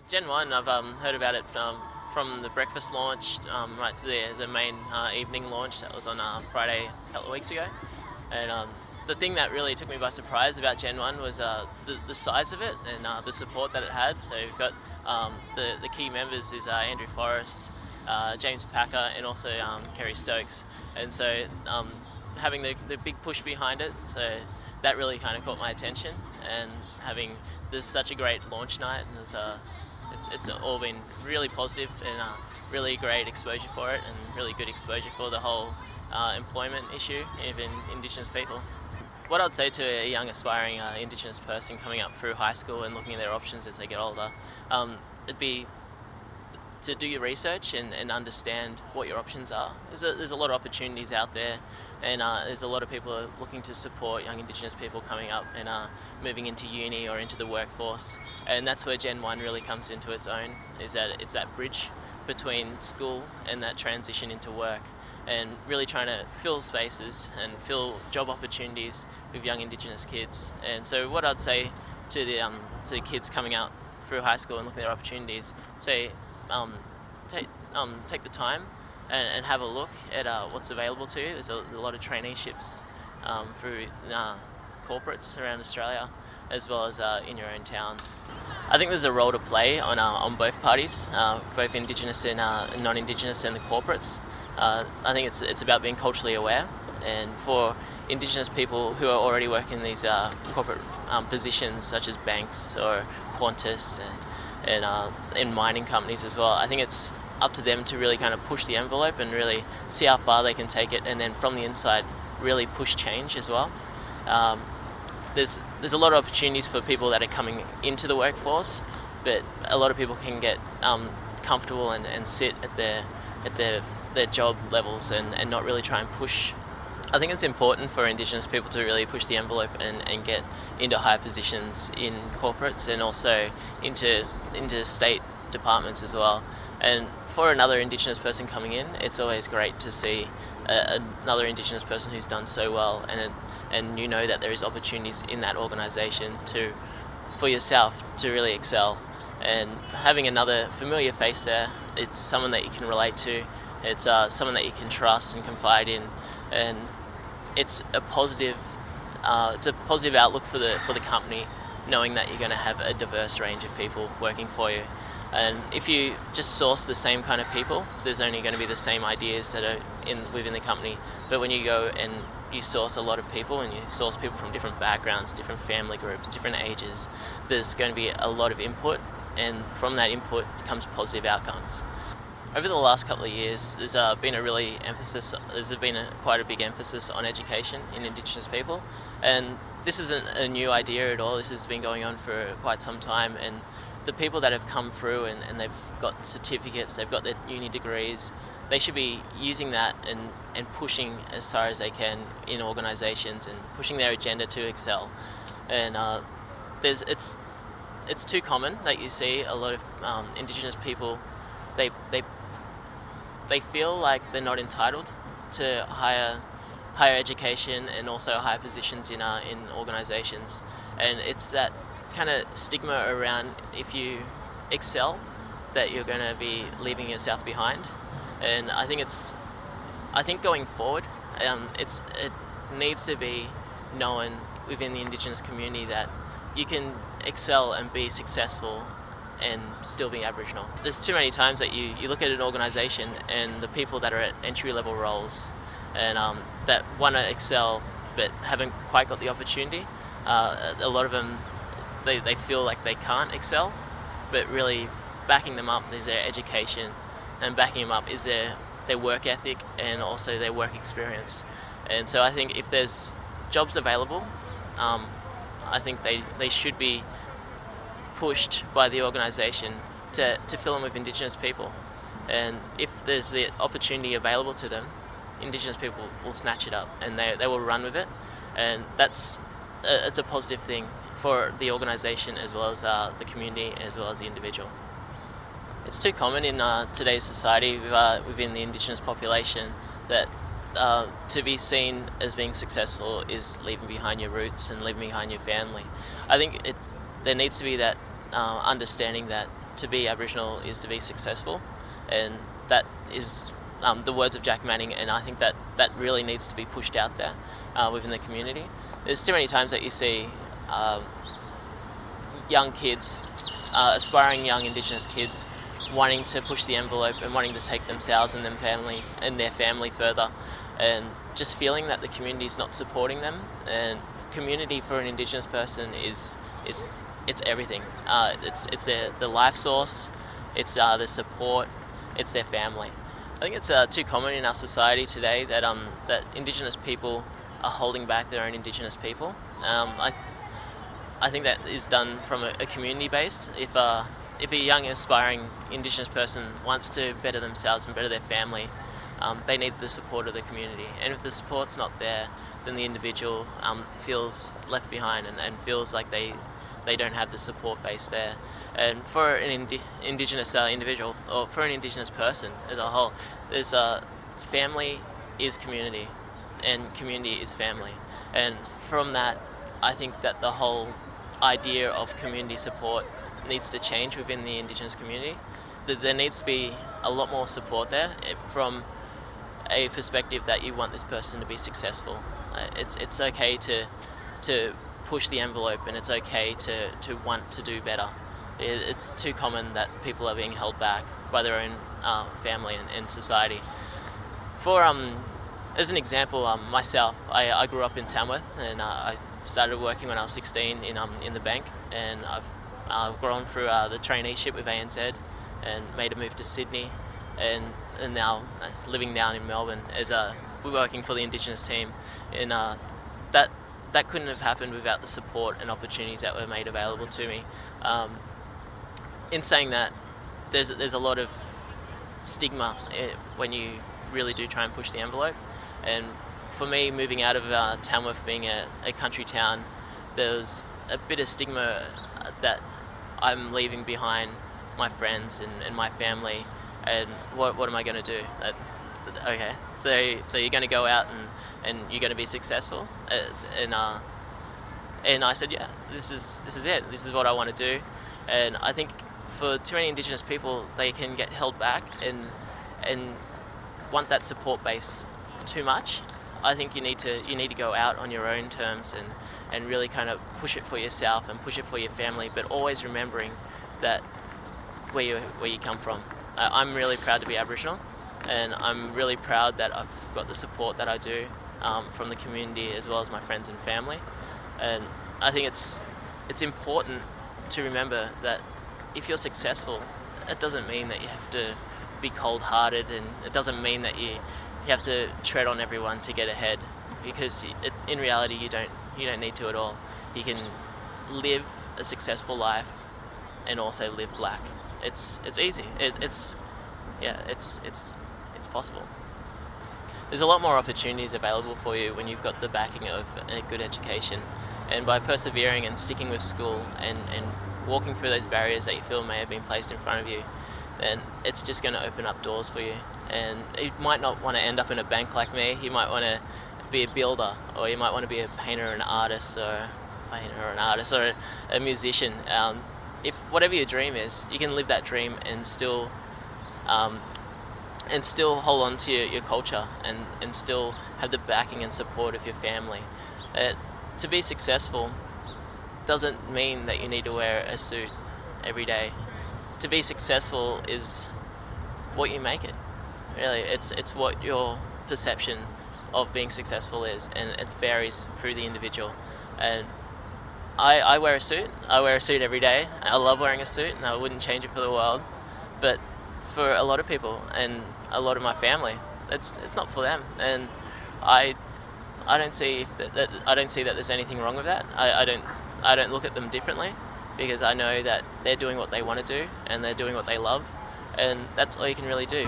Gen 1, I've heard about it from the breakfast launch right to the main evening launch that was on Friday a couple of weeks ago. And the thing that really took me by surprise about Gen 1 was the size of it and the support that it had. So we've got the key members is Andrew Forrest, James Packer, and also Kerry Stokes. And so having the big push behind it, so that really kind of caught my attention. And having there's such a great launch night, and it's all been really positive and really great exposure for it, and really good exposure for the whole employment issue of Indigenous people. What I'd say to a young aspiring Indigenous person coming up through high school and looking at their options as they get older, it'd be to do your research and understand what your options are. There's a lot of opportunities out there, and there's a lot of people who are looking to support young Indigenous people coming up and moving into uni or into the workforce. And that's where Gen 1 really comes into its own, is that it's that bridge between school and that transition into work, and really trying to fill spaces and fill job opportunities with young Indigenous kids. And so what I'd say to the kids coming out through high school and looking at their opportunities, say take the time and have a look at what's available to you. There's a lot of traineeships through corporates around Australia, as well as in your own town. I think there's a role to play on both parties, both Indigenous and non-Indigenous, and the corporates. I think it's about being culturally aware, and for Indigenous people who are already working in these corporate positions such as banks or Qantas and in mining companies as well, I think it's up to them to really kind of push the envelope and really see how far they can take it, and then from the inside really push change as well. There's a lot of opportunities for people that are coming into the workforce, but a lot of people can get comfortable and sit at their job levels and not really try and push. I think it's important for Indigenous people to really push the envelope and get into higher positions in corporates and also into state departments as well. And for another Indigenous person coming in, it's always great to see another Indigenous person who's done so well, and you know that there is opportunities in that organisation for yourself to really excel. And having another familiar face there, it's someone that you can relate to, it's someone that you can trust and confide in, and it's a positive outlook for the company, knowing that you're going to have a diverse range of people working for you. And if you just source the same kind of people, there's only going to be the same ideas that are within the company. But when you go and you source a lot of people, and you source people from different backgrounds, different family groups, different ages, there's going to be a lot of input, and from that input comes positive outcomes. Over the last couple of years, there's been quite a big emphasis on education in Indigenous people, and this isn't a new idea at all. This has been going on for quite some time, and the people that have come through and they've got certificates, they've got their uni degrees, they should be using that and pushing as far as they can in organisations and pushing their agenda to excel. And it's too common that you see a lot of Indigenous people, they feel like they're not entitled to higher education and also higher positions in organisations, and it's that kind of stigma around if you excel that you're going to be leaving yourself behind. And I think going forward, it needs to be known within the Indigenous community that you can excel and be successful and still be Aboriginal. There's too many times that you look at an organisation and the people that are at entry-level roles and that want to excel but haven't quite got the opportunity. A lot of them, they feel like they can't excel, but really backing them up is their education, and backing them up is their work ethic and also their work experience. And so I think if there's jobs available, I think they should be pushed by the organisation to fill them with Indigenous people. And if there's the opportunity available to them, Indigenous people will snatch it up and they will run with it, and it's a positive thing for the organisation as well as the community as well as the individual. It's too common in today's society within the Indigenous population that to be seen as being successful is leaving behind your roots and leaving behind your family. I think there needs to be that understanding that to be Aboriginal is to be successful, and that is the words of Jack Manning, and I think that really needs to be pushed out there within the community. There's too many times that you see young kids, aspiring young Indigenous kids, wanting to push the envelope and wanting to take themselves and their family further, and just feeling that the community is not supporting them. And community for an Indigenous person is it's everything. It's the life source, it's the support, it's their family. I think it's too common in our society today that that Indigenous people are holding back their own Indigenous people. I think that is done from a community base. If a young aspiring Indigenous person wants to better themselves and better their family, they need the support of the community. And if the support's not there, then the individual feels left behind and feels like they don't have the support base there. And for an Indigenous individual, or for an Indigenous person as a whole, there's family is community, and community is family. And from that, I think that the whole idea of community support needs to change within the Indigenous community. There needs to be a lot more support there from a perspective that you want this person to be successful. It's okay to push the envelope, and it's okay to want to do better. It's too common that people are being held back by their own family and society. As an example, myself, I grew up in Tamworth, and I started working when I was 16 in the bank, and I've grown through the traineeship with ANZ and made a move to Sydney, and now living down in Melbourne as we're working for the Indigenous team. And that couldn't have happened without the support and opportunities that were made available to me. In saying that, there's a lot of stigma when you really do try and push the envelope. And for me, moving out of Tamworth, being a country town, there was a bit of stigma that I'm leaving behind my friends and my family, and what am I going to do? Okay, so you're going to go out and you're going to be successful, and I said, yeah, this is it. This is what I want to do. And I think for too many Indigenous people, they can get held back and want that support base too much. I think you need to go out on your own terms and really kind of push it for yourself and push it for your family, but always remembering that where you come from. I'm really proud to be Aboriginal, and I'm really proud that I've got the support that I do from the community as well as my friends and family. And I think it's important to remember that if you're successful, it doesn't mean that you have to be cold-hearted, and it doesn't mean that you have to tread on everyone to get ahead, because in reality you don't need to at all. You can live a successful life and also live black. It's easy. It's possible. There's a lot more opportunities available for you when you've got the backing of a good education, and by persevering and sticking with school and walking through those barriers that you feel may have been placed in front of you, then it's just going to open up doors for you. And you might not want to end up in a bank like me. You might want to be a builder, or you might want to be a painter or an artist, or a musician. If whatever your dream is, you can live that dream and still hold on to your culture and still have the backing and support of your family. To be successful doesn't mean that you need to wear a suit every day. To be successful is what you make it. Really, it's what your perception of being successful is, and it varies through the individual. And I wear a suit. I wear a suit every day. I love wearing a suit, and I wouldn't change it for the world. But for a lot of people and a lot of my family, it's not for them. And I don't see that there's anything wrong with that. I don't look at them differently, because I know that they're doing what they want to do and they're doing what they love, and that's all you can really do.